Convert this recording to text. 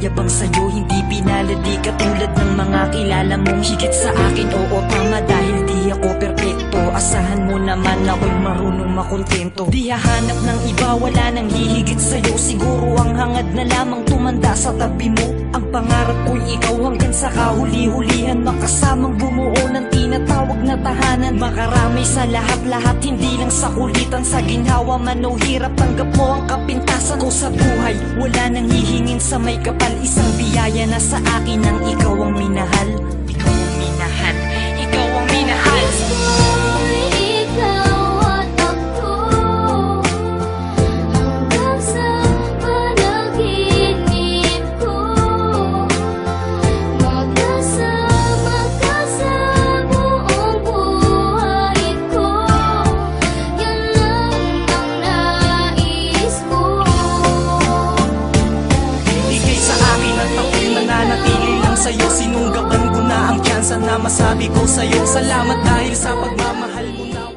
yabang sa'yo, hindi pinalad. Di katulad ng mga kilala mong higit sa akin. Oo, tama, dahil di ako perpekto. Asahan mo naman ako'y marunong makontento. Di hahanap ng iba, wala nang hihigit sa'yo. Siguro ang hangad na lamang tumanda sa tabi mo. Ang pangarap ko'y ikaw hanggang sa kahuli-hulihan, makasamang bumuo ng tinatawag na tahanan. Makaramay sa lahat-lahat, hindi lang sa kulitan. Sa ginhawa man o hirap, tanggap mo ang kapintasan ko sa buhay. Wala nang hihingin sa may kapal, isang biyaya na sa akin ang ikaw ang minahal. Ikaw ang minahal, ikaw ang minahal. Sa'yo, sinunggaban ko na ang tsansa na masabi ko sa'yo salamat dahil sa pagmamahal mo na